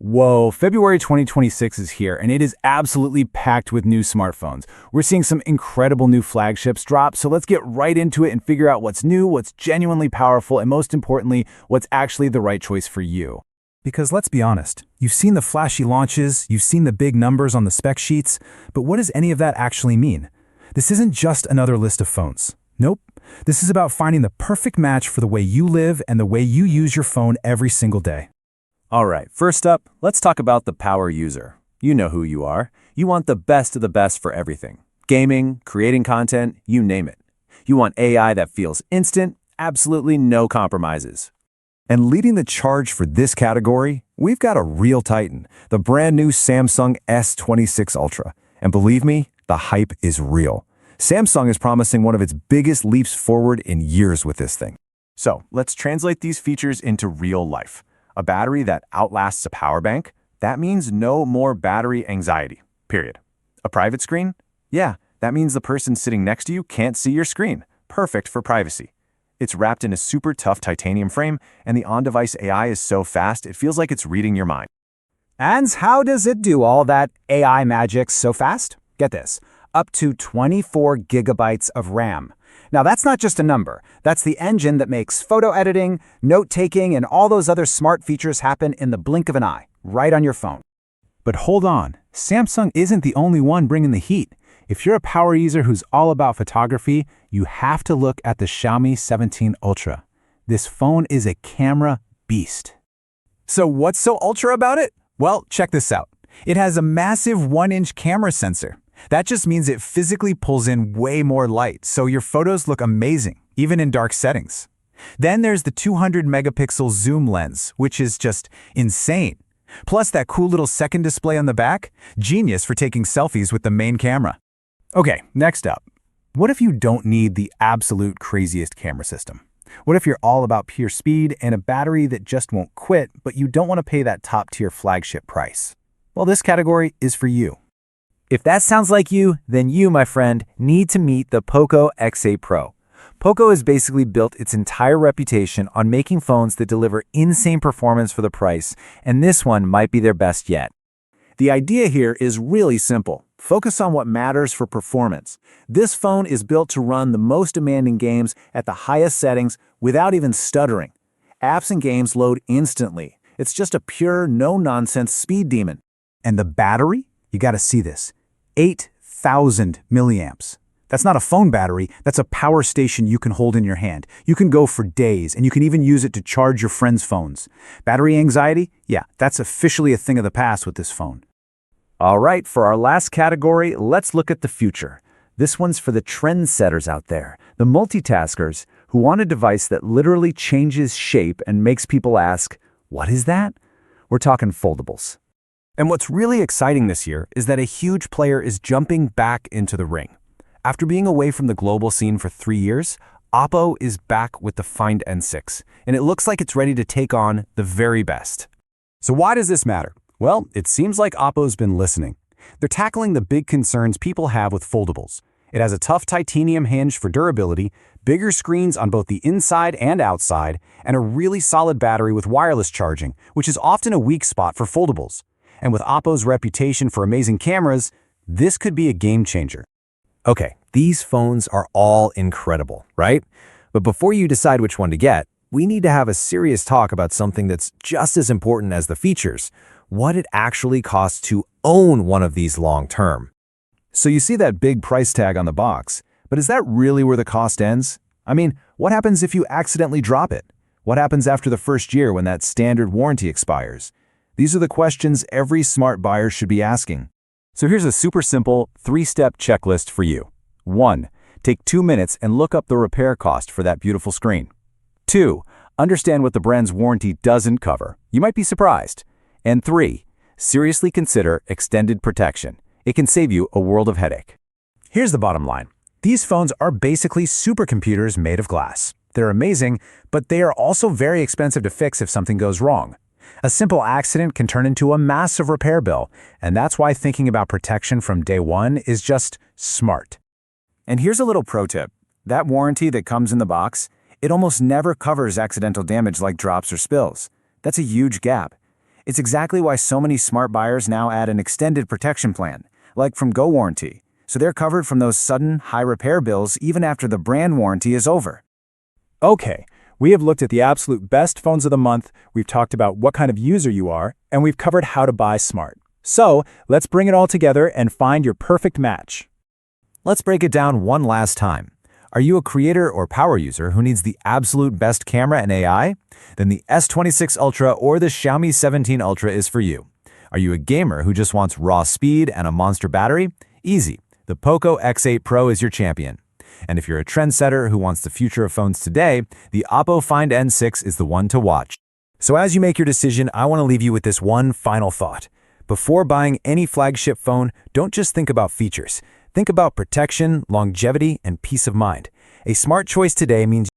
Whoa, February 2026 is here, and it is absolutely packed with new smartphones. We're seeing some incredible new flagships drop, so let's get right into it and figure out what's new, what's genuinely powerful, and most importantly, what's actually the right choice for you. Because let's be honest, you've seen the flashy launches, you've seen the big numbers on the spec sheets, but what does any of that actually mean? This isn't just another list of phones. Nope. This is about finding the perfect match for the way you live and the way you use your phone every single day. All right, first up, let's talk about the power user. You know who you are. You want the best of the best for everything. Gaming, creating content, you name it. You want AI that feels instant, absolutely no compromises. And leading the charge for this category, we've got a real titan, the brand new Samsung S26 Ultra. And believe me, the hype is real. Samsung is promising one of its biggest leaps forward in years with this thing. So let's translate these features into real life. A battery that outlasts a power bank, that means no more battery anxiety, period. A private screen? Yeah, that means the person sitting next to you can't see your screen. Perfect for privacy. It's wrapped in a super tough titanium frame, and the on-device AI is so fast it feels like it's reading your mind. And how does it do all that AI magic so fast? Get this, up to 24 gigabytes of RAM. Now, that's not just a number. That's the engine that makes photo editing, note-taking, and all those other smart features happen in the blink of an eye, right on your phone. But hold on, Samsung isn't the only one bringing the heat. If you're a power user who's all about photography, you have to look at the Xiaomi 17 Ultra. This phone is a camera beast. So what's so ultra about it? Well, check this out. It has a massive 1-inch camera sensor. That just means it physically pulls in way more light, so your photos look amazing, even in dark settings. Then there's the 200 megapixel zoom lens, which is just insane. Plus that cool little second display on the back, genius for taking selfies with the main camera. Okay, next up. What if you don't need the absolute craziest camera system? What if you're all about pure speed and a battery that just won't quit, but you don't want to pay that top-tier flagship price? Well, this category is for you. If that sounds like you, then you, my friend, need to meet the Poco X8 Pro. Poco has basically built its entire reputation on making phones that deliver insane performance for the price, and this one might be their best yet. The idea here is really simple. Focus on what matters for performance. This phone is built to run the most demanding games at the highest settings without even stuttering. Apps and games load instantly. It's just a pure, no-nonsense speed demon. And the battery? You gotta see this. 8,000 milliamps. That's not a phone battery, that's a power station you can hold in your hand. You can go for days, and you can even use it to charge your friends' phones. Battery anxiety? Yeah, that's officially a thing of the past with this phone. All right, for our last category, let's look at the future. This one's for the trendsetters out there, the multitaskers who want a device that literally changes shape and makes people ask, what is that? We're talking foldables. And what's really exciting this year is that a huge player is jumping back into the ring. After being away from the global scene for 3 years, Oppo is back with the Find N6, and it looks like it's ready to take on the very best. So why does this matter? Well, it seems like Oppo's been listening. They're tackling the big concerns people have with foldables. It has a tough titanium hinge for durability, bigger screens on both the inside and outside, and a really solid battery with wireless charging, which is often a weak spot for foldables. And with Oppo's reputation for amazing cameras, this could be a game changer. Okay, these phones are all incredible, right? But before you decide which one to get, we need to have a serious talk about something that's just as important as the features, what it actually costs to own one of these long-term. So you see that big price tag on the box, but is that really where the cost ends? I mean, what happens if you accidentally drop it? What happens after the first year when that standard warranty expires? These are the questions every smart buyer should be asking. So here's a super simple 3-step checklist for you. 1. Take 2 minutes and look up the repair cost for that beautiful screen. 2. Understand what the brand's warranty doesn't cover. You might be surprised. And 3. Seriously consider extended protection. It can save you a world of headache. Here's the bottom line. These phones are basically supercomputers made of glass. They're amazing, but they are also very expensive to fix if something goes wrong. A simple accident can turn into a massive repair bill, and that's why thinking about protection from day one is just smart. And here's a little pro tip. That warranty that comes in the box, it almost never covers accidental damage like drops or spills. That's a huge gap. It's exactly why so many smart buyers now add an extended protection plan, like from Go Warranty, so they're covered from those sudden, high repair bills even after the brand warranty is over. Okay, we have looked at the absolute best phones of the month, we've talked about what kind of user you are, and we've covered how to buy smart. So, let's bring it all together and find your perfect match. Let's break it down one last time. Are you a creator or power user who needs the absolute best camera and AI? Then the S26 Ultra or the Xiaomi 17 Ultra is for you. Are you a gamer who just wants raw speed and a monster battery? Easy. The Poco X8 Pro is your champion. And if you're a trendsetter who wants the future of phones today, the Oppo Find N6 is the one to watch. So as you make your decision, I want to leave you with this one final thought. Before buying any flagship phone, don't just think about features. Think about protection, longevity, and peace of mind. A smart choice today means